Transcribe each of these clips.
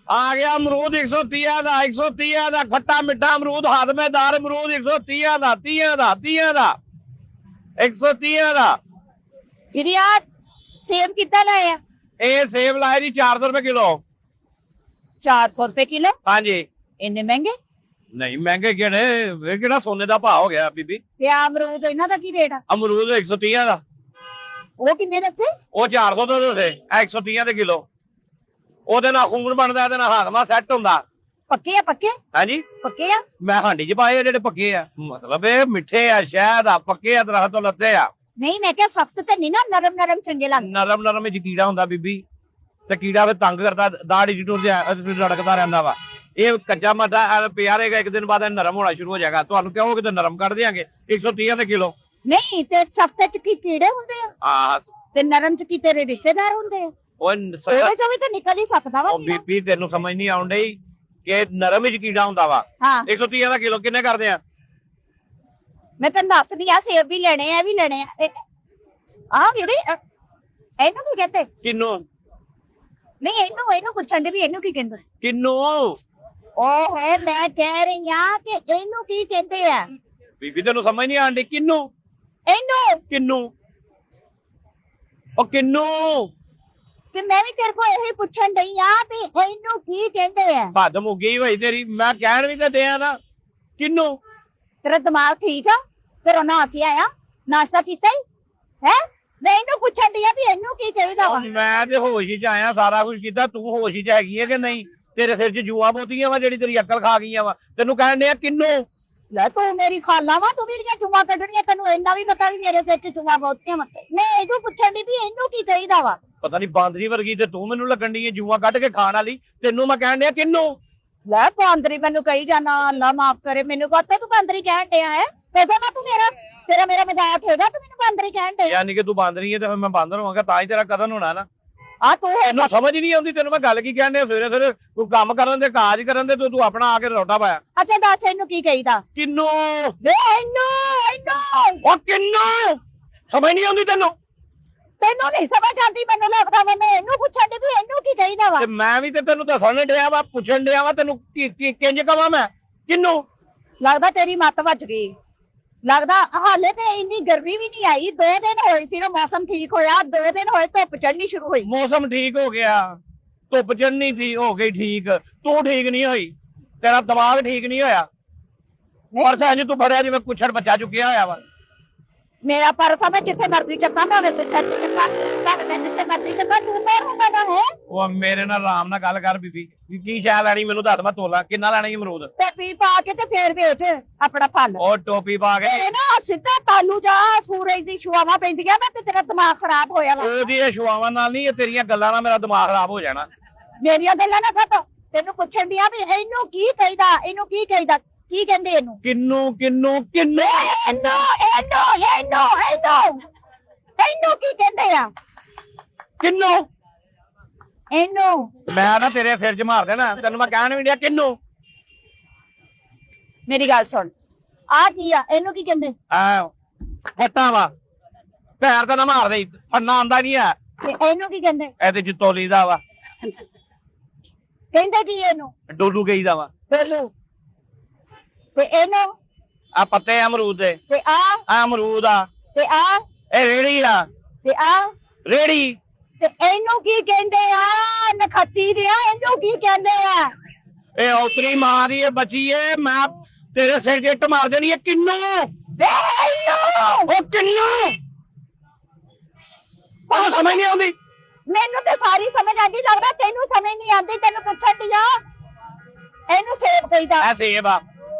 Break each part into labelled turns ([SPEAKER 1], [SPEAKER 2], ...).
[SPEAKER 1] आ गया अमरूद 130 का 130 का खट्टा मिठा अमरूद हाथमेदार अमरूद 130 का 30 का 130 का।
[SPEAKER 2] फिर यार सेब कितना लाया?
[SPEAKER 1] ये सेब लाए जी 400 रुपए किलो।
[SPEAKER 2] 400 रुपए किलो?
[SPEAKER 1] हाँ जी।
[SPEAKER 2] इन्ने महंगे
[SPEAKER 1] नहीं महंगे किहड़े सोने का भाव हो गया बीबी।
[SPEAKER 2] ते अमरूद इन्हां दा की रेट आ?
[SPEAKER 1] अमरूद 130 का।
[SPEAKER 2] वो किन्ने दसे?
[SPEAKER 1] वो 400 ਦਾ दसे 130 ਦੇ किलो। ਉਹਦੇ ਨਾਲ ਖੂਨ ਬਣਦਾ ਇਹਦੇ ਨਾਲ ਹਾਜ਼ਮਾ ਸੈੱਟ ਹੁੰਦਾ।
[SPEAKER 2] ਪੱਕੇ ਆ ਪੱਕੇ?
[SPEAKER 1] ਹਾਂਜੀ
[SPEAKER 2] ਪੱਕੇ ਆ।
[SPEAKER 1] ਮੈਂ ਹਾਂਡੀ ਚ ਪਾਏ ਜਿਹੜੇ ਪੱਕੇ ਆ ਮਤਲਬ ਇਹ ਮਿੱਠੇ ਆ ਸ਼ਹਿਦ ਆ ਪੱਕੇ ਆ ਦਰਖਤ ਤੋਂ ਲੱਤੇ ਆ।
[SPEAKER 2] ਨਹੀਂ ਮੈਂ ਕਿਹਾ ਸਖਤ ਤੇ ਨਹੀਂ ਨਾ ਨਰਮ ਨਰਮ ਚੰਗੇ ਲੱਗਦੇ।
[SPEAKER 1] ਨਰਮ ਨਰਮ ਵਿੱਚ ਕੀੜਾ ਹੁੰਦਾ ਬੀਬੀ ਤੇ ਕੀੜਾ ਫੇ ਤੰਗ ਕਰਦਾ ਦਾੜੀ ਟੁੱਟ ਜਾ ਲੜਕਦਾ ਰਹਿੰਦਾ ਵਾ। ਇਹ ਕੱਚਾ ਮੱਠਾ ਪਿਆ ਰਹੇਗਾ ਇੱਕ ਦਿਨ ਬਾਅਦ ਇਹ ਨਰਮ ਹੋਣਾ ਸ਼ੁਰੂ ਹੋ ਜਾਏਗਾ। ਤੁਹਾਨੂੰ ਕਹੋਗੇ ਤਾਂ ਨਰਮ ਕਰ ਦਿਆਂਗੇ 130 ਦੇ ਕਿਲੋ।
[SPEAKER 2] ਨਹੀਂ ਤੇ ਸਖਤ ਚ ਕੀ ਕੀੜੇ ਹੁੰਦੇ ਆ
[SPEAKER 1] ਹਾਂ
[SPEAKER 2] ਤੇ ਨਰਮ ਚ ਕੀ ਤੇਰੇ ਰਿਸ਼ਤੇਦਾਰ ਹੁੰਦੇ ਆ? ਉਹਦੇ ਚੋਂ ਵੀ ਤਾਂ ਨਿਕਲ ਹੀ ਸਕਦਾ ਵਾ।
[SPEAKER 1] ਬੀਬੀ ਤੈਨੂੰ ਸਮਝ ਨਹੀਂ ਆਉਣ ਡਈ ਕਿ ਨਰਮ ਵਿੱਚ ਕੀੜਾ ਹੁੰਦਾ ਵਾ।
[SPEAKER 2] ਹਾਂ
[SPEAKER 1] 130 ਦਾ ਕਿਲੋ ਕਿੰਨੇ ਕਰਦੇ ਆ?
[SPEAKER 2] ਮੈਂ ਤੈਨੂੰ ਦੱਸਦੀ ਆ ਸੇਬ ਵੀ ਲੈਣੇ ਆ ਵੀ ਲੈਣੇ ਆ। ਆ ਵੀਰੇ ਇਹਨੂੰ ਕੀ ਕਹਿੰਦੇ?
[SPEAKER 1] ਕਿੰਨੂ?
[SPEAKER 2] ਨਹੀਂ ਇਹਨੂੰ ਪੁੱਛਣ ਦੇ ਵੀ ਇਹਨੂੰ ਕੀ ਕਹਿੰਦੇ?
[SPEAKER 1] ਕਿੰਨੂ?
[SPEAKER 2] ਉਹ ਹੈ ਮੈਂ ਕਹਿ ਰਹੀ ਆ ਕਿ ਇਹਨੂੰ ਕੀ ਕਹਿੰਦੇ ਆ?
[SPEAKER 1] ਬੀਬੀ ਤੈਨੂੰ ਸਮਝ ਨਹੀਂ ਆਉਂਦੀ ਕਿੰਨੂ?
[SPEAKER 2] ਇਹਨੂੰ
[SPEAKER 1] ਕਿੰਨੂ? ਉਹ ਕਿੰਨੂ?
[SPEAKER 2] ਤੇ ਮੈਂ ਵੀ ਤੇਰੇ ਕੋਲ ਇਹੀ ਪੁੱਛਣ ਡਈ ਆ ਵੀ ਇਹਨੂੰ ਕੀ ਕਹਿੰਦੇ ਆ?
[SPEAKER 1] ਭੱਦ ਮੁੱਗੀ ਹੋਈ ਤੇਰੀ ਮੈਂ ਕਹਿਣ ਵੀ ਤਾਂ ਦਿਆਂ ਨਾ ਕਿੰਨੂ।
[SPEAKER 2] ਤੇਰਾ ਦਿਮਾਗ ਠੀਕ ਆ? ਤੇਰਾ ਨਾ ਕੀ ਆਇਆ ਨਾਸ਼ਤਾ ਕੀਤਾ ਹੀ ਹੈ? ਮੈਂ ਇਹਨੂੰ ਪੁੱਛਣ ਡਈ ਆ ਵੀ ਇਹਨੂੰ ਕੀ ਕਹਿੰਦਾ ਵਾ?
[SPEAKER 1] ਮੈਂ ਤੇ ਹੋਸ਼ ਹੀ ਚ ਆਇਆ ਸਾਰਾ ਕੁਝ ਕੀਤਾ ਤੂੰ ਹੋਸ਼ ਹੀ ਚ ਹੈਗੀ ਹੈ ਕਿ ਨਹੀਂ? ਤੇਰੇ ਸਿਰ 'ਚ ਜੂਆਂ ਬੋਤੀਆਂ ਵਾ ਜਿਹੜੀ ਤੇਰੀ ਅਕਲ ਖਾ ਗਈਆਂ ਵਾ। ਤੈਨੂੰ ਕਹਿਣ ਡਿਆ ਕਿੰਨੂ।
[SPEAKER 2] ਲੈ ਤੂੰ ਮੇਰੀ ਖਾਲਾ ਵਾ ਤੂੰ ਮੇਰੀਆਂ ਜੁਮਾ ਕੱਢਣੀਆਂ ਤੈਨੂੰ ਇੰਨਾ ਵੀ ਪਤਾ ਵੀ ਮੇਰੇ ਸਿਰ 'ਚ ਜੁਮਾ ਬਹੁਤੀਆਂ ਵਾ। ਮੈਂ ਇਹਨੂੰ ਪੁੱਛਣ ਡਈ ਵੀ ਇਹਨੂੰ ਕੀ ਕਹਿੰਦਾ ਵਾ?
[SPEAKER 1] ਪਤਾ ਨਹੀਂ ਬਾਂਦਰੀ ਵਰਗੀ ਤੇ ਤੂੰ ਮੈਨੂੰ ਲੱਗਣ ਡਈ ਹੈ ਜੂਆਂ ਕੱਢ ਕੇ ਖਾਣ ਵਾਲੀ। ਤੈਨੂੰ ਮੈਂ ਕਹਿਣ ਡਿਆ ਕਿੰਨੂ।
[SPEAKER 2] ਲੈ ਬਾਂਦਰੀ ਮੈਨੂੰ ਕਹੀ ਜਾਣਾ ਅੱਲਾ ਮਾਫ ਕਰੇ ਮੈਨੂੰ ਕਹਤਾ ਤੂੰ ਬਾਂਦਰੀ ਕਹਿਣ ਡਿਆ ਹੈ? ਪੈਸਾ ਨਾ ਤੂੰ ਤੇਰਾ ਮੇਰਾ ਮਜ਼ਾਕ ਹੈਗਾ ਤੂੰ ਮੈਨੂੰ ਬਾਂਦਰੀ ਕਹਿਣ ਡਿਆ?
[SPEAKER 1] ਯਾਨੀ ਕਿ ਤੂੰ ਬਾਂਦਰੀ ਹੈ ਤੇ ਫਿਰ ਮੈਂ ਬਾਂਦਰ ਹੋਵਾਂਗਾ ਤਾਂ ਹੀ ਤੇਰਾ ਕਤਲ ਹੋਣਾ ਨਾ।
[SPEAKER 2] ਆ ਤੂੰ
[SPEAKER 1] ਤੈਨੂੰ ਸਮਝ ਨਹੀਂ ਆਉਂਦੀ ਤੈਨੂੰ ਮੈਂ ਗੱਲ ਕੀ ਕਹਿਣ ਡਿਆ ਸਵੇਰੇ ਸਵੇਰੇ ਤੂੰ ਕੰਮ ਕਰਨ ਦੇ ਕਾਜ ਕਰਨ ਦੇ ਤੂੰ ਆਪਣਾ ਆ ਕੇ ਰੋਟਾ ਪਾਇਆ।
[SPEAKER 2] ਅੱਛਾ ਦੱਸ ਇਹਨੂੰ ਕੀ ਕਹੀਦਾ?
[SPEAKER 1] ਕਿੰਨੂ?
[SPEAKER 2] ਵੇ ਇਹਨੂੰ
[SPEAKER 1] ਉਹ ਕਿੰਨੂ ਸਮਝ ਨਹੀਂ ਆਉਂਦੀ ਤੈਨੂੰ?
[SPEAKER 2] ਤੈਨੂੰ ਨਹੀਂ ਸਮਝ ਆਉਂਦੀ ਮੈਨੂੰ ਲੱਗਦਾ ਮੈਂ ਇਹਨੂੰ ਪੁੱਛਣ ਦੀ ਵੀ ਇਹਨੂੰ ਕੀ ਕਹੀਦਾ ਵਾ?
[SPEAKER 1] ਤੇ ਮੈਂ ਵੀ ਤੇ ਤੈਨੂੰ ਦੱਸਣ ਡਿਆ ਵਾ ਪੁੱਛਣ ਡਿਆ ਵਾ ਤੈਨੂੰ ਕੀ ਕਿੰਜ ਕਵਾਂ ਮੈਂ ਕਿੰਨੂ?
[SPEAKER 2] ਲੱਗਦਾ ਤੇਰੀ ਮੱਤ ਵੱਜ ਗਈ। ਲੱਗਦਾ ਹਾਲੇ ਤੇ ਇੰਨੀ ਗਰਮੀ ਵੀ ਨਹੀਂ ਆਈ 2 ਦਿਨ ਹੋਏ ਸੀ ਮੌਸਮ ਠੀਕ ਹੋਇਆ 2 ਦਿਨ ਹੋਏ ਧੁੱਪ ਚੜ੍ਹਨੀ ਸ਼ੁਰੂ ਹੋਈ।
[SPEAKER 1] ਮੌਸਮ ਠੀਕ ਹੋ ਗਿਆ ਧੁੱਪ ਚੜ੍ਹਨੀ ਸੀ ਹੋ ਗਈ ਠੀਕ ਤੂੰ ਠੀਕ ਨਹੀਂ ਹੋਈ ਤੇਰਾ ਦਿਮਾਗ ਠੀਕ ਨਹੀਂ ਹੋਇਆ। ਪਰਸ ਇੰਜ ਤੂੰ ਫੜਿਆ ਜਿਵੇਂ ਕੁੱਛੜ ਬੱਚਾ ਚੁੱਕਿਆ ਹੋਇਆ ਵਾ।
[SPEAKER 2] ਮੇਰਾ ਪਰਸ ਮੈਂ ਜਿੱਥੇ ਮਰਜ਼ੀ ਚੱਕਾਂ ਮੈਂ ਉਹਦੇ ਛੱਡ ਚੱਕਾਂ ਮੈਂ ਜਿੱਥੇ ਮਰਜ਼ੀ ਚੱਕਾਂ ਤੂੰ ਮੇਰ ਹੁੰਦਾ ਨਾ ਹੈ।
[SPEAKER 1] ਉਹ ਮੇਰੇ ਨਾਲ ਆਰਾਮ ਨਾਲ ਗੱਲ ਕਰ ਬੀਬੀ ਕੀ ਸ਼ਾਇ ਲੈਣੀ ਮੈਨੂੰ ਦੱਸ ਮੈਂ ਤੋਲਾ ਕਿੰਨਾ ਲੈਣਾ ਜੀ ਅਮਰੂਦ?
[SPEAKER 2] ਟੋਪੀ ਪਾ ਕੇ ਤੇ ਫੇਰ ਵੇਚ ਆਪਣਾ ਫਲ।
[SPEAKER 1] ਉਹ ਟੋਪੀ ਪਾ ਕੇ
[SPEAKER 2] ਇਹ ਨਾ ਸਿੱਧਾ ਤਾਲੂ ਜਾ ਸੂਰਜ ਦੀ ਛੁਆਵਾਂ ਪੈਂਦੀਆਂ ਨਾ ਤੇ ਤੇਰਾ ਦਿਮਾਗ ਖਰਾਬ ਹੋਇਆ ਵਾ।
[SPEAKER 1] ਉਹਦੀਆਂ ਛੁਆਵਾਂ ਨਾਲ ਨਹੀਂ ਤੇਰੀਆਂ ਗੱਲਾਂ ਨਾਲ ਮੇਰਾ ਦਿਮਾਗ ਖਰਾਬ ਹੋ ਜਾਣਾ।
[SPEAKER 2] ਮੇਰੀਆਂ ਗੱਲਾਂ ਨਾ ਖਤੋ ਤੈਨੂੰ ਪੁੱਛਣ ਦੀਆਂ ਵੀ ਇਹਨੂੰ ਕੀ ਕਹਿੰਦਾ ਇਹਨੂੰ ਕੀ ਕਹਿੰਦਾ ਕੀ ਕਹਿੰਦੇ ਇਹਨੂੰ?
[SPEAKER 1] ਕਿੰਨੂ ਕਿੰਨੂ ਕਿੰਨੂ
[SPEAKER 2] ਇਹਨੂੰ ਕੀ ਕਹਿੰਦੇ ਆ?
[SPEAKER 1] ਕਿੰਨੂ
[SPEAKER 2] ਇਹਨੂੰ
[SPEAKER 1] ਮੈਂ ਨਾ ਤੇਰੇ ਸਿਰ 'ਚ ਮਾਰ ਦੇਣਾ ਤੈਨੂੰ ਮੈਂ ਕਹਿਣ ਵੀ ਡਿਆ ਕਿੰਨੂ।
[SPEAKER 2] ਮੇਰੀ ਗੱਲ ਸੁਣ ਆ ਕੀ ਆ ਇਹਨੂੰ ਕੀ ਕਹਿੰਦੇ?
[SPEAKER 1] ਆ ਫੱਟਾ ਵਾ ਪੈਰ ਤਾਂ ਨਾ ਮਾਰ ਦੇ ਫੰਨਾ ਆਂਦਾ ਨਹੀਂ ਆ।
[SPEAKER 2] ਤੇ ਇਹਨੂੰ ਕੀ ਕਹਿੰਦੇ?
[SPEAKER 1] ਇਹਦੇ ਚ ਤੋਲੀ ਦਾ ਵਾ
[SPEAKER 2] ਕਹਿੰਦੇ ਕੀ ਇਹਨੂੰ?
[SPEAKER 1] ਡੋਲੂ ਗਈ ਦਾ ਵਾ।
[SPEAKER 2] ਡੋਲੂ ਤੇ ਇਹਨੂੰ
[SPEAKER 1] ਆ ਪੱਤੇ ਅਮਰੂਦ ਦੇ
[SPEAKER 2] ਤੇ ਆ
[SPEAKER 1] ਅਮਰੂਦ ਆ
[SPEAKER 2] ਤੇ ਆ
[SPEAKER 1] ਇਹ ਰੇੜੀ ਆ
[SPEAKER 2] ਤੇ ਆ
[SPEAKER 1] ਰੇੜੀ।
[SPEAKER 2] ਤੇ ਇਹਨੂੰ ਕੀ ਕਹਿੰਦੇ ਆ? ਨਖੱਤੀ ਦੇ ਆ ਇਹਨੂੰ ਕੀ ਕਹਿੰਦੇ ਆ?
[SPEAKER 1] ਇਹ ਔਤਰੀ ਮਾਂ ਦੀ ਬੱਚੀ ਏ ਮੈਂ ਤੇਰੇ ਸਿਰ 'ਚ ਇੱਟ ਮਾਰ ਦੇਣੀ ਏ ਕਿੰਨੂ। ਉਹ ਕਿੰਨੂ ਉਹ ਸਮਝ ਨਹੀਂ ਆਉਂਦੀ
[SPEAKER 2] ਮੈਨੂੰ ਤੇ ਸਾਰੀ ਸਮਝ ਆਂਦੀ ਲੱਗਦਾ ਤੈਨੂੰ ਸਮਝ ਨਹੀਂ ਆਂਦੀ ਤੈਨੂੰ ਪੁੱਛਣ ਦੀ ਆ। ਇਹਨੂੰ ਸੇਬ ਕਹੀਦਾ
[SPEAKER 1] ਐ ਸੇਬ ਆ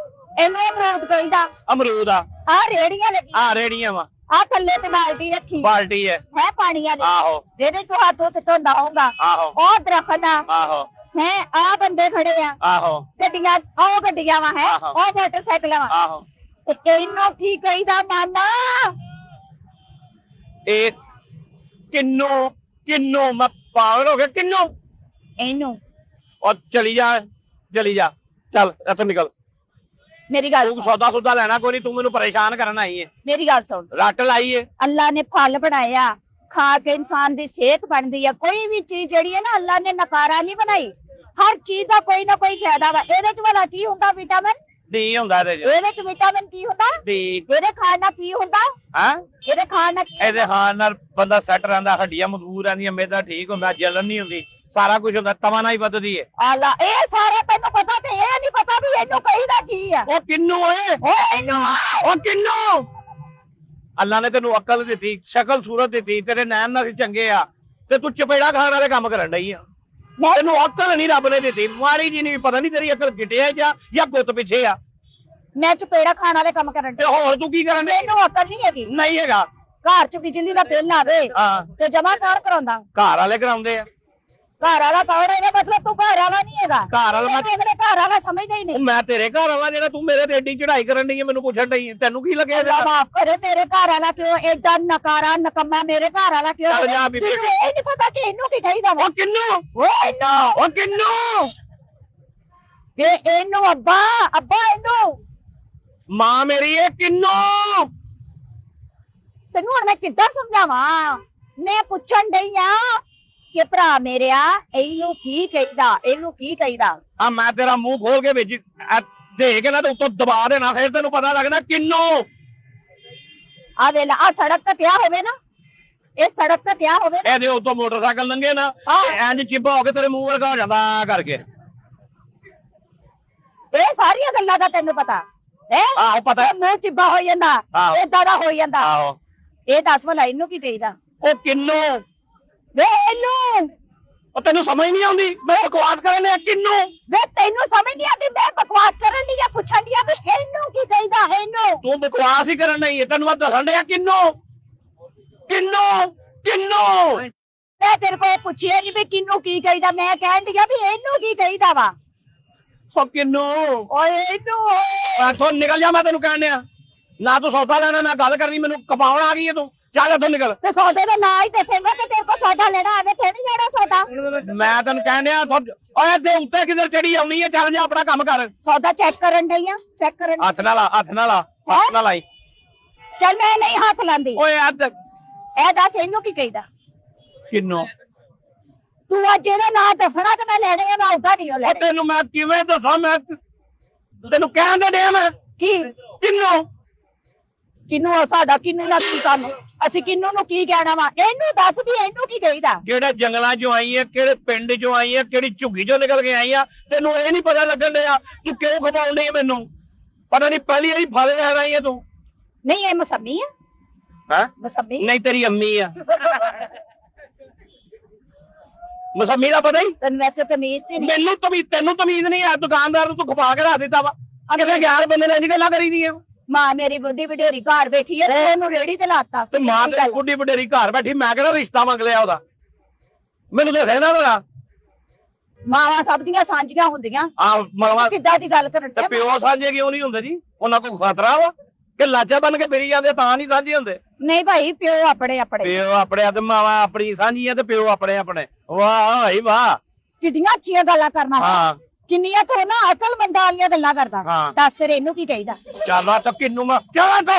[SPEAKER 2] ਇਹਨੂੰ ਅਮਰੂਦ ਕਹੀਦਾ
[SPEAKER 1] ਅਮਰੂਦ ਆ
[SPEAKER 2] ਆ ਰੇੜੀਆਂ ਲੱਗੀ
[SPEAKER 1] ਆ ਰੇੜੀਆਂ ਵਾ
[SPEAKER 2] ਆ ਥੱਲੇ ਤੇ ਬਾਲਟੀ ਰੱਖੀ
[SPEAKER 1] ਬਾਲਟੀ ਹੈ
[SPEAKER 2] ਪਾਣੀ ਵਾਲੀ।
[SPEAKER 1] ਆਹੋ
[SPEAKER 2] ਜਿਹਦੇ ਤੋਂ ਹੱਥ ਉੱਤੇ ਧੋਂਦਾ ਹੋਊਗਾ
[SPEAKER 1] ਆਹੋ
[SPEAKER 2] ਉਹ ਦਰਖਤ ਆ
[SPEAKER 1] ਆਹੋ
[SPEAKER 2] ਹੈ। ਆ ਬੰਦੇ ਖੜੇ ਆ
[SPEAKER 1] ਆਹੋ
[SPEAKER 2] ਗੱਡੀਆਂ ਉਹ ਗੱਡੀਆਂ ਵਾ ਹੈ
[SPEAKER 1] ਆਹੋ।
[SPEAKER 2] ਉਹ ਮੋਟਰਸਾਈਕਲਾਂ ਵਾ।
[SPEAKER 1] ਆਹੋ
[SPEAKER 2] ਤੇ ਇਹਨੂੰ ਕੀ ਕਹੀਦਾ ਮਾਮਾ?
[SPEAKER 1] ਇਹ ਕਿੰਨੂ ਕਿੰਨੂ ਮੈਂ ਪਾਗਲ ਹੋ ਗਿਆ ਕਿੰਨੂ।
[SPEAKER 2] ਇਹਨੂੰ
[SPEAKER 1] ਉਹ ਚਲੀ ਜਾ ਚੱਲ ਇੱਥੋਂ ਨਿਕਲ।
[SPEAKER 2] ਮੇਰੀ ਗੱਲ
[SPEAKER 1] ਤੂੰ ਸੌਦਾ ਸੁਦਾ ਲੈਣਾ ਕੋਈ ਨਹੀਂ ਤੂੰ ਮੈਨੂੰ ਪਰੇਸ਼ਾਨ ਕਰਨ ਆਈ ਹੈ।
[SPEAKER 2] ਮੇਰੀ ਗੱਲ ਸੁਣ
[SPEAKER 1] ਰੱਟ ਲਾਈ ਏ।
[SPEAKER 2] ਅੱਲਾ ਨੇ ਫਲ ਬਣਾਇਆ ਖਾ ਕੇ ਇਨਸਾਨ ਦੀ ਸਿਹਤ ਬਣਦੀ ਆ। ਕੋਈ ਵੀ ਚੀਜ਼ ਜਿਹੜੀ ਹੈ ਨਾ ਅੱਲਾ ਨੇ ਨਕਾਰਾ ਨਹੀਂ ਬਣਾਈ ਹਰ ਚੀਜ਼ ਦਾ ਕੋਈ ਨਾ ਕੋਈ ਫਾਇਦਾ ਵਾ। ਇਹਦੇ ਚ ਭਲਾ ਕੀ ਹੁੰਦਾ ਵਿਟਾਮਿਨ?
[SPEAKER 1] ਡੀ ਹੁੰਦਾ ਇਹਦੇ ਚ,
[SPEAKER 2] ਇਹਦੇ ਚ ਵਿਟਾਮਿਨ ਕੀ ਹੁੰਦਾ?
[SPEAKER 1] ਡੀ।
[SPEAKER 2] ਇਹਦੇ ਖਾਣ ਨਾਲ ਕੀ ਹੁੰਦਾ?
[SPEAKER 1] ਹਾਂ,
[SPEAKER 2] ਇਹਦੇ ਖਾਣ ਨਾਲ ਕੀ?
[SPEAKER 1] ਇਹਦੇ ਖਾਣ ਨਾਲ ਬੰਦਾ ਸੈੱਟ ਰਹਿੰਦਾ, ਹੱਡੀਆਂ ਮਜ਼ਬੂਤ ਰਹਿੰਦੀਆਂ, ਮੇਦਾ ਠੀਕ ਹੁੰਦਾ, ਜਲਨ ਨਹੀਂ ਹੁੰਦੀ, ਸਾਰਾ ਕੁਝ ਹੁੰਦਾ, ਤਵਾ ਨਾਲ ਹੀ ਵੱਧਦੀ ਹੈ।
[SPEAKER 2] ਆਲਾ ਇਹ ਸਾਰਾ ਤੈਨੂੰ ਪਤਾ ਤੇ ਇਹ ਨਹੀਂ ਪਤਾ ਵੀ ਇਹਨੂੰ ਕਹੀਦਾ ਕੀ ਆ।
[SPEAKER 1] ਉਹ ਕਿੰਨੂ ਓਏ,
[SPEAKER 2] ਓਏ ਇਹਨੂੰ
[SPEAKER 1] ਉਹ ਕਿੰਨੂ, ਅੱਲਾ ਨੇ ਤੈਨੂੰ ਅਕਲ ਦਿੱਤੀ, ਸ਼ਕਲ ਸੂਰਤ ਦਿੱਤੀ, ਤੇਰੇ ਨੈਣ ਨਾਲ ਚੰਗੇ ਆ, ਤੇ ਤੂੰ ਚਪੇੜਾ ਖਾਣ ਵਾਲੇ ਕੰਮ ਕਰਨ ਡਈ ਆ। ਤੈਨੂੰ ਅਕਲ ਨਹੀਂ ਰੱਬ ਨੇ ਦਿੱਤੀ, ਮਾਰੀ ਜੀ ਨਹੀਂ, ਪਤਾ ਨਹੀਂ ਤੇਰੀ ਅਕਲ ਗਿੱਟਿਆ ਜਾਂ ਗੁੱਤ ਪਿੱਛੇ ਆ।
[SPEAKER 2] ਮੈਂ ਚਪੇੜਾ ਖਾਣ ਵਾਲੇ ਕੰਮ ਕਰਨ
[SPEAKER 1] ਤੇ ਹੋਰ ਤੂੰ ਕੀ ਕਰਨ ਡਈ?
[SPEAKER 2] ਮੈਨੂੰ ਅਕਲ ਨਹੀਂ ਹੈਗੀ।
[SPEAKER 1] ਨਹੀਂ ਹੈਗਾ।
[SPEAKER 2] ਘਰ ਚ ਬਿਜਲੀ ਦਾ ਬਿੱਲ ਆਵੇ
[SPEAKER 1] ਹਾਂ,
[SPEAKER 2] ਤੇ ਜਮਾ ਕੌਣ ਕਰਾਉਂਦਾ?
[SPEAKER 1] ਘਰ ਵਾਲੇ ਕਰਾਉਂਦੇ ਆ।
[SPEAKER 2] ਘਰ ਵਾਲਾ ਕੌਣ ਹੈ? ਮਤਲਬ ਤੂੰ ਘਰ ਵਾਲਾ ਨਹੀਂ ਹੈਗਾ।
[SPEAKER 1] ਘਰ ਵਾਲਾ
[SPEAKER 2] ਅਗਲੇ ਘਰ ਵਾਲਾ ਸਮਝਦਾ ਹੀ ਨਹੀਂ।
[SPEAKER 1] ਮੈਂ ਤੇਰੇ ਘਰ ਵਾਲਾ ਜਿਹੜਾ ਤੂੰ ਮੇਰੇ ਤੇ ਏਡੀ ਚੜਾਈ ਕਰਨ ਡਈ ਹੈ, ਮੈਨੂੰ ਪੁੱਛਣ ਡਈ ਹੈ, ਤੈਨੂੰ ਕੀ ਲੱਗਿਆ?
[SPEAKER 2] ਅੱਲਾ ਮਾਫ ਕਰੇ, ਤੇਰੇ ਘਰ ਵਾਲਾ ਕਿਉਂ ਏਡਾ ਨਕਾਰਾ ਨਕਮਾ? ਮੇਰੇ ਘਰ ਵਾਲਾ ਕਿਉਂ?
[SPEAKER 1] ਚੱਲ ਜਾ ਬੀਬੀ।
[SPEAKER 2] ਤੈਨੂੰ ਇਹ ਨਹੀਂ ਪਤਾ ਕਿ ਇਹਨੂੰ ਕੀ ਕਹੀਦਾ ਵਾ?
[SPEAKER 1] ਉਹ ਕਿੰਨੂ,
[SPEAKER 2] ਓਏ ਇਹਨੂੰ,
[SPEAKER 1] ਉਹ ਕਿੰਨੂ,
[SPEAKER 2] ਇਹਨੂੰ ਅੱਬਾ ਇਹਨੂੰ
[SPEAKER 1] ਮਾਂ ਮੇਰੀ ਇਹ ਕਿੰਨੂ।
[SPEAKER 2] ਤੈਨੂੰ ਹੁਣ ਮੈਂ ਕਿੱਦਾਂ ਸਮਝਾਵਾਂ? ਮੈਂ ਪੁੱਛਣ ਡਈ ਆ ਕਿ ਭਰਾ ਮੇਰਿਆ ਇਹਨੂੰ ਕੀ ਕਹੀਦਾ, ਇਹਨੂੰ ਕੀ ਕਹੀਦਾ?
[SPEAKER 1] ਆ ਮੈਂ ਤੇਰਾ ਮੂੰਹ ਖੋਲ ਕੇ ਵਿੱਚ ਦੇ ਕੇ ਨਾ ਤੇ ਉੱਤੋਂ ਦਬਾ ਦੇਣਾ, ਫਿਰ ਤੈਨੂੰ ਪਤਾ ਲੱਗਦਾ ਕਿੰਨੂ।
[SPEAKER 2] ਆ ਵੇਲਾ ਆ ਸੜਕ ਤੇ ਪਿਆ ਹੋਵੇ ਨਾ, ਇਹ ਸੜਕ ਤੇ ਪਿਆ ਹੋਵੇ ਨਾ,
[SPEAKER 1] ਇਹਦੇ ਉੱਤੋਂ ਮੋਟਰਸਾਈਕਲ ਲੰਘੇ ਨਾ, ਇੰਜ ਚਿੱਬਾ ਹੋ ਕੇ ਤੇਰੇ ਮੂੰਹ ਵਰਗਾ ਹੋ ਜਾਂਦਾ ਕਰਕੇ।
[SPEAKER 2] ਇਹ ਸਾਰੀਆਂ ਗੱਲਾਂ ਦਾ ਤੈਨੂੰ ਪਤਾ ਹੈ?
[SPEAKER 1] ਆਹੋ ਪਤਾ ਹੈ।
[SPEAKER 2] ਮੂੰਹ ਚਿੱਬਾ ਹੋ ਜਾਂਦਾ,
[SPEAKER 1] ਆਹੋ।
[SPEAKER 2] ਏਦਾਂ ਦਾ ਹੋ ਜਾਂਦਾ।
[SPEAKER 1] ਆਹੋ,
[SPEAKER 2] ਇਹ ਦੱਸ ਭਲਾ ਇਹਨੂੰ ਕੀ ਕਹੀਦਾ?
[SPEAKER 1] ਉਹ ਕਿੰਨੂ,
[SPEAKER 2] ਵੇ ਇਹਨੂੰ,
[SPEAKER 1] ਉਹ ਤੈਨੂੰ ਸਮਝ ਨਹੀਂ ਆਉਂਦੀ? ਮੈਂ ਬਕਵਾਸ ਕਰਨ ਡਿਆ ਕਿੰਨੂ।
[SPEAKER 2] ਵੇ ਤੈਨੂੰ ਸਮਝ ਨਹੀਂ ਆਉਂਦੀ? ਮੈਂ ਬਕਵਾਸ ਕਰਨ ਦੀ ਜਾਂ ਪੁੱਛਣ ਦੀ ਆ ਵੀ ਇਹਨੂੰ ਕੀ ਕਹੀਦਾ? ਇਹਨੂੰ
[SPEAKER 1] ਤੂੰ ਬਕਵਾਸ ਹੀ ਕਰਨ ਡਈ ਹੈ, ਤੈਨੂੰ ਮੈਂ ਦੱਸਣ ਡਿਆ ਕਿੰਨੂ, ਕਿੰਨੂ, ਕਿੰਨੂ।
[SPEAKER 2] ਮੈਂ ਤੇਰੇ ਕੋਲ ਪੁੱਛਿਆ ਨਹੀਂ ਵੀ ਕਿਹਨੂੰ ਕੀ ਕਹੀਦਾ, ਮੈਂ ਕਹਿਣ ਦੀ ਆ ਵੀ ਇਹਨੂੰ ਕੀ ਕਹੀਦਾ ਵਾ।
[SPEAKER 1] ਸੋ ਕਿੰਨੂ,
[SPEAKER 2] ਓਏ ਇਹਨੂੰ
[SPEAKER 1] ਇੱਥੋਂ ਨਿਕਲ ਜਾ, ਮੈਂ ਤੈਨੂੰ ਕਹਿਣ ਡਿਆ। ਨਾ ਤੂੰ ਸੌਦਾ ਲੈਣਾ ਨਾ ਗੱਲ ਕਰਨੀ, ਮੈਨੂੰ ਕਪਾਉਣ ਆ ਗਈ ਹੈ ਤੂੰ। ਚੱਲ ਇੱਥੋਂ ਨਿਕਲ।
[SPEAKER 2] ਤੇ ਸੌਦੇ ਦਾ ਨਾਂ ਹੀ ਦੱਸੇਂਗਾ ਤੇ ਤੇਰੇ ਕੋਲ ਸੌਦਾ ਲੈਣਾ ਆਵੇ ਤੇ ਨਹੀਂ ਲੈਣਾ ਸੌਦਾ।
[SPEAKER 1] ਮੈਂ ਤੈਨੂੰ ਕਹਿਣ ਡਿਆ ਓਏ ਤੇ ਉੱਤੇ ਕਿਧਰ ਚੜੀ ਆਉਣੀ ਹੈ, ਚੱਲ ਜਾ ਆਪਣਾ ਕੰਮ ਕਰ।
[SPEAKER 2] ਸੌਦਾ ਚੈੱਕ ਕਰਨ ਡਈ ਆ, ਚੈੱਕ ਕਰਨ।
[SPEAKER 1] ਹੱਥ ਨਾਲ ਆ, ਹੱਥ ਨਾਲ ਆ, ਹੱਥ ਨਾਲ ਆਈ।
[SPEAKER 2] ਚੱਲ ਮੈਂ ਨਹੀਂ ਹੱਥ ਲਾਂਦੀ।
[SPEAKER 1] ਓਏ ਅੱਧ
[SPEAKER 2] ਇਹ ਦੱਸ ਇਹਨੂੰ ਕੀ ਕਹੀਦਾ?
[SPEAKER 1] ਕਿੰਨੂ,
[SPEAKER 2] ਤੂੰ ਅੱਜ ਇਹਦਾ ਨਾਂ ਦੱਸਣਾ ਤੇ ਮੈਂ ਲੈਣੇ ਆ, ਮੈਂ ਉਹਦਾ ਨਹੀਂ
[SPEAKER 1] ਉਹ
[SPEAKER 2] ਲੈਣੇ।
[SPEAKER 1] ਤੈਨੂੰ ਮੈਂ ਕਿਵੇਂ ਦੱਸਾਂ? ਮੈਂ ਤੈਨੂੰ ਕਹਿਣ ਦੇ ਡਿਆ ਮੈਂ
[SPEAKER 2] ਕੀ
[SPEAKER 1] ਕਿੰਨੂ।
[SPEAKER 2] ਕਿਨੂੰ ਸਾਡਾ ਕਿਨੂੰ ਨਾਲ ਕੀ ਕੰਮ? ਅਸੀਂ ਕਿਨੂੰ ਨੂੰ ਕੀ ਕਹਿਣਾ ਵਾ? ਇਹਨੂੰ ਦੱਸ ਵੀ ਇਹਨੂੰ ਕੀ ਕਹੀਦਾ?
[SPEAKER 1] ਕਿਹੜੇ ਜੰਗਲਾਂ ਚੋਂ ਆਈ ਹੈ, ਕਿਹੜੇ ਪਿੰਡ ਚੋਂ ਆਈ ਹੈ, ਕਿਹੜੀ ਝੁੱਗੀ ਚੋਂ ਨਿਕਲ ਕੇ ਆਈ ਆ, ਤੈਨੂੰ ਇਹ ਨਹੀਂ ਪਤਾ ਲੱਗਣ ਡਿਆ? ਤੂੰ ਕਿਉਂ ਖਵਾਉਣ ਡਈ ਮੈਨੂੰ? ਪਤਾ ਨਹੀਂ ਪਹਿਲੀ ਵਾਰੀ ਫਲ ਲੈ ਰਹੀ ਹੈ ਤੂੰ।
[SPEAKER 2] ਨਹੀਂ ਇਹ ਮਸੰਮੀ ਆ,
[SPEAKER 1] ਹੈ
[SPEAKER 2] ਮਸੰਮੀ
[SPEAKER 1] ਨਹੀਂ ਤੇਰੀ ਅੰਮੀ ਆ। ਮਸੰਮੀ ਦਾ ਪਤਾ ਹੀ
[SPEAKER 2] ਤੈਨੂੰ ਵੈਸੇ ਤਮੀਜ਼ ਤੇ ਨਹੀਂ।
[SPEAKER 1] ਮੈਨੂੰ ਤੈਨੂੰ ਤਮੀਜ਼ ਨਹੀਂ ਆ? ਦੁਕਾਨਦਾਰ ਨੂੰ ਤੂੰ ਖਪਾ ਕੇ ਰੱਖ ਦਿੱਤਾ ਵਾ। ਕਿਤੇ ਗਿਆਰ ਬੰਦੇ ਨੇ ਗੱਲਾਂ ਕਰੀ ਦੀਆਂ।
[SPEAKER 2] ਮਾਂ ਮੇਰੀ ਬੁੱਢੀ ਵਡੇਰੀ ਘਰ ਬੈਠੀ ਹੈ, ਉਹਨੂੰ ਰੇੜੀ ਤੇ ਲਾਤਾ।
[SPEAKER 1] ਤੇ ਮਾਂ ਤੇ ਬੁੱਢੀ ਵਡੇਰੀ ਘਰ ਬੈਠੀ, ਮੈਂ ਕਿਹੜਾ ਰਿਸ਼ਤਾ ਮੰਗ ਲਿਆ ਉਹਦਾ? ਮੈਨੂੰ ਤੇ ਰਹਿਣਾ ਵਾ।
[SPEAKER 2] ਮਾਵਾਂ ਸਭ ਦੀਆਂ ਸਾਂਝੀਆਂ ਹੁੰਦੀਆਂ।
[SPEAKER 1] ਆ ਮਰਵਾ
[SPEAKER 2] ਕਿੱਦਾਂ ਦੀ ਗੱਲ ਕਰਨ
[SPEAKER 1] ਤੇ
[SPEAKER 2] ਡਿਆ?
[SPEAKER 1] ਪਿਓ ਸਾਂਝੇ ਕਿਉਂ ਨਹੀਂ ਹੁੰਦੇ ਜੀ? ਉਹਨਾਂ ਕੋਲ ਖਤਰਾ ਵਾ ਕਿ ਲਾਚਾ ਬਣ ਕੇ ਫਿਰੀ ਜਾਂਦੇ ਤਾਂ ਨਹੀਂ ਸਾਂਝੇ ਹੁੰਦੇ?
[SPEAKER 2] ਨਹੀਂ ਭਾਈ, ਪਿਓ ਆਪਣੇ ਆਪਣੇ।
[SPEAKER 1] ਪਿਓ ਆਪਣੇ ਤੇ ਮਾਵਾ ਆਪਣੀ ਸਾਂਝੀਆਂ ਤੇ ਪਿਓ ਆਪਣੇ ਆਪਣੇ। ਵਾਹ ਭਾਈ ਵਾਹ,
[SPEAKER 2] ਕਿੰਨੀਆਂ ਅੱਛੀਆਂ ਗੱਲਾਂ ਕਰਨਾ।
[SPEAKER 1] ਹਾਂ
[SPEAKER 2] ਕਿੰਨੀਆਂ ਤੋਂ ਨਾ ਅਕਲਮੰਦਾਂ ਵਾਲੀਆਂ ਗੱਲਾਂ ਕਰਦਾ।
[SPEAKER 1] ਹਾਂ।
[SPEAKER 2] ਦੱਸ ਫਿਰ ਇਹਨੂੰ ਕੀ ਕਹੀਦਾ?
[SPEAKER 1] ਚੱਲ ਆ ਤਾਂ ਕਿੰਨੂ ਮੈਂ ਚੱਲ ਤੋ।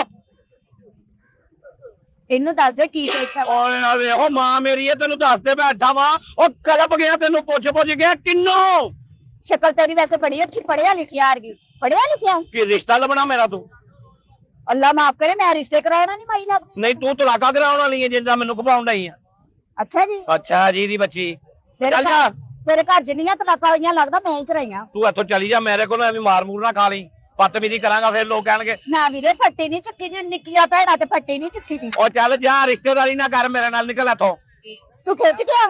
[SPEAKER 2] ਇਹਨੂੰ ਦੱਸ ਦੇ ਕੀ ਕਹੀਦਾ?
[SPEAKER 1] ਓਏ ਆ ਵੇਖੋ ਮਾਂ ਮੇਰੀ, ਤੈਨੂੰ ਦੱਸਦੇ ਬੈਠਾ ਵਾ। ਉਹ ਕਲਪ ਗਿਆ, ਤੈਨੂੰ ਪੁੱਛ ਗਿਆ ਕਿੰਨੂ।
[SPEAKER 2] ਸ਼ਕਲ ਤੇਰੀ ਵੈਸੇ ਬੜੀ ਅੱਛੀ, ਪੜਿਆ ਲਿਖਿਆ ਆ ਗਈ। ਪੜਿਆ ਲਿਖਿਆ?
[SPEAKER 1] ਕੀ ਰਿਸ਼ਤਾ ਲੱਭਣਾ ਮੇਰਾ ਤੂੰ?
[SPEAKER 2] ਅੱਲਾ ਮਾਫ ਕਰੇ, ਮੈਂ ਰਿਸ਼ਤੇ ਕਰਾਉਣਾ ਨਹੀਂ ਮਾਈ ਲੱਗਦੀ।
[SPEAKER 1] ਨਹੀਂ ਤੂੰ ਤਲਾਕਾ ਕਰਾਉਣ ਵਾਲੀ ਹੈ ਜਿੰਦਾ ਮੈਨੂੰ ਖਪਾਉਣ ਡਈ ਆ।
[SPEAKER 2] ਅੱਛਾ ਜੀ,
[SPEAKER 1] ਅੱਛਾ ਜੀ ਦੀ ਬੱਚੀ।
[SPEAKER 2] ਤੇਰੇ
[SPEAKER 1] ਚੱਲ ਜਾ,
[SPEAKER 2] ਤੇਰੇ ਘਰ ਜਿੰਨੀਆਂ ਤਲਾਕਾਂ ਹੋਈਆਂ ਲੱਗਦਾ ਮੈਂ ਹੀ ਕਰਾਈਆਂ।
[SPEAKER 1] ਤੂੰ ਇੱਥੋਂ ਚਲੀ ਜਾ, ਮੇਰੇ ਕੋਲ ਐਵੇਂ ਮਾਰ ਮੂਰ ਨਾ ਖਾ ਲਈ। ਪੱਤ ਵੀ ਕਰਾਂਗਾ ਫਿਰ ਲੋਕ ਕਹਿਣਗੇ
[SPEAKER 2] ਨਾ ਵੀਰੇ, ਫੱਟੀ ਨਹੀਂ ਚੱਕੀ ਜੀ, ਨਿੱਕੀਆਂ ਭੈਣਾਂ ਤੇ ਫੱਟੀ ਨਹੀਂ ਚੱਕੀ ਦੀ।
[SPEAKER 1] ਉਹ ਚੱਲ ਜਾ, ਰਿਸ਼ਤੇਦਾਰੀ ਨਾ ਕਰ ਮੇਰੇ ਨਾਲ, ਨਿਕਲ ਇੱਥੋਂ।
[SPEAKER 2] ਤੂੰ ਖਿੱਚ ਗਿਆ?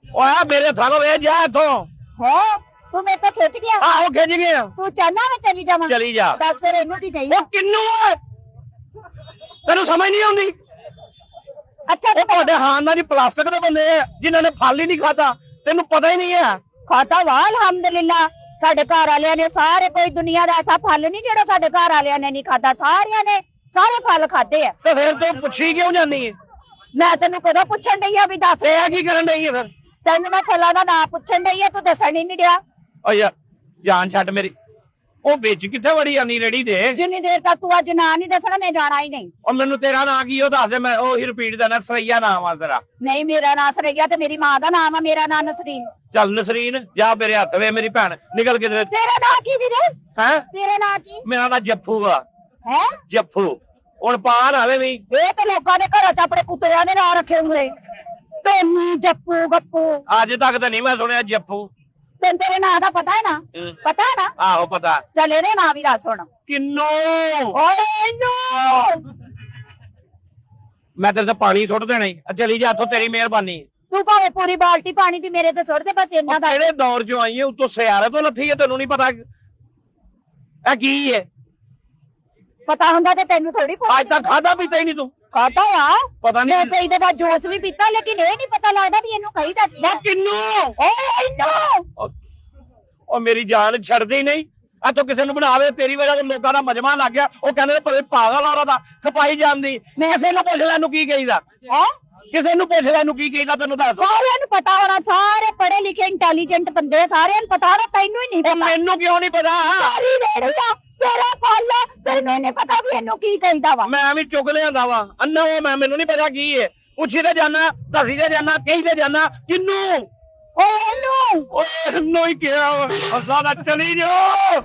[SPEAKER 1] ਓਏ ਮੇਰੇ ਥਾਂ ਵੇ ਜਾ ਇੱਥੋਂ।
[SPEAKER 2] ਹਾਂ, ਤੂੰ ਮੇਰੇ ਤੋਂ ਖਿੱਚ ਗਿਆ?
[SPEAKER 1] ਆਹੋ ਖਿੱਚ ਗਿਆ।
[SPEAKER 2] ਤੂੰ ਚਾਹਨਾ ਮੈਂ ਚਲੀ ਜਾਵਾਂ?
[SPEAKER 1] ਚਲੀ ਜਾ।
[SPEAKER 2] ਦੱਸ ਫਿਰ ਇਹਨੂੰ ਕੀ ਕਹੀਦਾ?
[SPEAKER 1] ਉਹ ਕਿੰਨੂ ਓਏ, ਤੈਨੂੰ ਸਮਝ ਨਹੀਂ ਆਉਂਦੀ?
[SPEAKER 2] ਅੱਛਾ
[SPEAKER 1] ਉਹ ਤੁਹਾਡੇ ਖਾਨਦਾਨ ਦੀ ਪਲਾਸਟਿਕ ਦੇ ਬੰਦੇ ਆ ਜਿਨ੍ਹਾਂ ਨੇ ਫਲ ਹੀ ਨਹੀਂ ਖਾਦਾ, ਤੈਨੂੰ ਪਤਾ ਹੀ ਨਹੀਂ ਹੈ।
[SPEAKER 2] ਖਾਤਾ ਵਾ ਅਲਹਮਦੁਲਿਲਾ। ਸਾਡੇ ਘਰ ਵਾਲਿਆਂ ਨੇ ਸਾਰੇ, ਕੋਈ ਦੁਨੀਆ ਦਾ ਐਸਾ ਫਲ ਨਹੀਂ ਜਿਹੜਾ ਸਾਡੇ ਘਰ ਵਾਲਿਆਂ ਨੇ ਨਹੀਂ ਖਾਦਾ। ਸਾਰਿਆਂ ਨੇ ਸਾਰੇ ਫਲ ਖਾਦੇ ਆ।
[SPEAKER 1] ਤੇ ਫਿਰ ਤੂੰ ਪੁੱਛੀ ਕਿਉਂ ਜਾਂਦੀ ਹੈ?
[SPEAKER 2] ਮੈਂ ਤੈਨੂੰ ਕਦੋਂ ਪੁੱਛਣ ਡਈ ਆ ਵੀ ਦੱਸ?
[SPEAKER 1] ਇਹ ਕੀ ਕਰਨ ਡਈ ਹੈ ਫਿਰ?
[SPEAKER 2] ਤੈਨੂੰ ਮੈਂ ਫਲਾਂ ਦਾ ਨਾਂ ਪੁੱਛਣ ਡਈ ਆ, ਤੂੰ ਦੱਸਣ ਹੀ ਨਹੀਂ ਡਿਆ।
[SPEAKER 1] ਓ ਯਾਰ ਜਾਨ ਛੱਡ ਮੇਰੀ। ਉਹ ਵਿੱਚ ਕਿੱਥੇ ਵੜੀ ਜਾਂਦੀ ਰੇੜੀ ਤੇ?
[SPEAKER 2] ਜਿੰਨੀ ਦੇਰ ਤੱਕ ਤੂੰ ਅੱਜ ਨਾਂ ਨਹੀਂ ਦੱਸਣਾ ਮੈਂ ਜਾਣਾ ਹੀ ਨਹੀਂ।
[SPEAKER 1] ਉਹ ਮੈਨੂੰ ਤੇਰਾ ਨਾਂ ਕੀ ਉਹ ਦੱਸ ਦੇ, ਮੈਂ ਉਹੀ ਰਿਪੀਟ ਦੇਣਾ। ਸਰਈਆ ਨਾਮ ਆ ਤੇਰਾ?
[SPEAKER 2] ਨਹੀਂ, ਮੇਰਾ ਨਾਂ ਸਰਈਆ ਤੇ ਮੇਰੀ ਮਾਂ ਦਾ ਨਾਮ ਆ। ਮੇਰਾ ਨਾਂ ਨਸਰੀਨ।
[SPEAKER 1] ਚੱਲ ਨਸਰੀਨ ਜਾ ਮੇਰੇ ਹੱਥ ਵੇ ਮੇਰੀ ਭੈਣ ਨਿਕਲ ਕੇ
[SPEAKER 2] ਤੇਰਾ ਨਾਂ ਕੀ ਵੀਰੇ
[SPEAKER 1] ਹੈ
[SPEAKER 2] ਤੇਰਾ ਨਾਂ ਕੀ
[SPEAKER 1] ਮੇਰਾ ਨਾਂ ਜੱਫੂ ਆ
[SPEAKER 2] ਹੈ
[SPEAKER 1] ਜੱਫੂ ਹੁਣ ਪਾ ਨਾ ਆਵੇ ਵੀ
[SPEAKER 2] ਇਹ ਤੇ ਲੋਕਾਂ ਦੇ ਘਰਾਂ 'ਚ ਆਪਣੇ ਕੁੱਤਿਆਂ ਦੇ ਨਾਂ ਰੱਖੇ ਹੁੰਦੇ ਤੈਨੂੰ ਜੱਪੂ ਗੱਪੂ
[SPEAKER 1] ਅੱਜ ਤੱਕ ਤਾਂ ਨਹੀਂ ਮੈਂ ਸੁਣਿਆ ਜੱਫੂ
[SPEAKER 2] ਤੈਨੂੰ ਤੇਰੇ ਨਾਂ ਦਾ ਪਤਾ ਹੈ ਨਾ ਪਤਾ ਹੈ ਨਾ
[SPEAKER 1] ਆਹੋ ਪਤਾ
[SPEAKER 2] ਚੱਲ ਇਹਦੇ ਨਾਂ ਵੀ ਦੱਸ ਸੁਣ
[SPEAKER 1] ਕਿੰਨੂ
[SPEAKER 2] ਓਏ ਇਹਨੂੰ
[SPEAKER 1] ਮੈਂ ਤੇਰੇ ਤੇ ਪਾਣੀ ਸੁੱਟ ਦੇਣਾ ਈ ਚਲੀ ਜਾ ਇੱਥੋਂ ਤੇਰੀ ਮਿਹਰਬਾਨੀ
[SPEAKER 2] ਤੂੰ ਭਾਵੇਂ ਪੂਰੀ ਬਾਲਟੀ ਪਾਣੀ ਦੀ ਮੇਰੇ ਤੇ ਸੁੱਟ ਦੇ ਬਸ ਇੰਨਾ ਦਾ
[SPEAKER 1] ਕਿਹੜੇ ਦੌਰ 'ਚੋਂ ਆਈ ਹੈ ਉੱਤੋਂ ਸਿਆਰੇ ਤੋਂ ਲੱਥੀ ਹੈ ਤੈਨੂੰ ਨਹੀਂ ਪਤਾ ਇਹ ਕੀ ਹੈ
[SPEAKER 2] ਪਤਾ ਹੁੰਦਾ ਤੇ ਤੈਨੂੰ ਥੋੜੀ
[SPEAKER 1] ਅੱਜ ਤੱਕ ਖਾਦਾ ਪੀਤਾ ਹੀ ਨਹੀਂ ਤੂੰ
[SPEAKER 2] ਖਾਤਾ ਆ
[SPEAKER 1] ਪਤਾ
[SPEAKER 2] ਮੈਂ
[SPEAKER 1] ਨਹੀਂ
[SPEAKER 2] ਕਈ ਦਫਾ ਜੂਸ ਵੀ ਪੀਤਾ ਲੇਕਿਨ ਇਹ ਨਹੀਂ ਪਤਾ ਲੱਗਦਾ ਵੀ ਇਹਨੂੰ ਕਹੀਦਾ ਕੀ ਆ।
[SPEAKER 1] ਕਿੰਨੂ
[SPEAKER 2] ਓਏ ਇਹਨੂੰ
[SPEAKER 1] ਉਹ ਮੇਰੀ ਜਾਨ ਛੱਡਦੀ ਨਹੀਂ ਇੱਥੋਂ ਕਿਸੇ ਨੂੰ ਬਣਾਵੇ ਤੇਰੀ ਵਜ੍ਹਾ ਤੋਂ ਲੋਕਾਂ ਦਾ ਮਜਮਾ ਲੱਗ ਗਿਆ ਉਹ ਕਹਿੰਦੇ ਪਰੇ ਪਾਗਲ ਔਰਤ ਦਾ ਖਪਾਈ ਜਾਂਦੀ ਮੈਂ ਕਿਸੇ ਨੂੰ ਪੁੱਛ ਲੈ ਇਹਨੂੰ ਕੀ ਕਹੀਦਾ
[SPEAKER 2] ਹੈ
[SPEAKER 1] ਕਿਸੇ ਨੂੰ ਪੁੱਛ ਲੈ ਇਹਨੂੰ ਕੀ ਕਹੀਦਾ ਤੈਨੂੰ ਦੱਸ
[SPEAKER 2] ਸਾਰਿਆਂ ਨੂੰ ਪਤਾ ਹੋਣਾ ਸਾਰੇ ਪੜ੍ਹੇ ਲਿਖੇ ਇੰਟੈਲੀਜੈਂਟ ਬੰਦੇ ਆ, ਸਾਰਿਆਂ ਨੂੰ ਪਤਾ ਹੋਣਾ ਤੈਨੂੰ ਹੀ ਨਹੀਂ
[SPEAKER 1] ਉਹ
[SPEAKER 2] ਪਤਾ
[SPEAKER 1] ਮੈਨੂੰ ਕਿਉਂ ਨਹੀਂ ਪਤਾ
[SPEAKER 2] ਸਾਰੀ ਰੇੜੀਆ ਤੇਰਾ ਫਲ ਤੈਨੂੰ ਨਹੀਂ ਪਤਾ ਵੀ ਇਹਨੂੰ ਕੀ ਕਹਿੰਦਾ ਵਾ
[SPEAKER 1] ਮੈਂ ਵੀ ਚੁੱਕ ਲਿਆਂਦਾ ਵਾ ਅੰਨਾ ਉਹ ਮੈਂ ਮੈਨੂੰ ਨਹੀਂ ਪਤਾ ਕੀ ਹੈ ਪੁੱਛੀ ਤੇ ਜਾਣਾ ਦੱਸੀ ਤੇ ਜਾਣਾ ਕਹੀ ਤੇ ਜਾਣਾ ਕਿੰਨੂ
[SPEAKER 2] ਓਏ ਇਹਨੂੰ
[SPEAKER 1] ਓਏ ਇਹਨੂੰ ਹੀ ਕਿਹਾ ਵਾ ਸਾਡਾ ਚਲੀ ਜਾਓ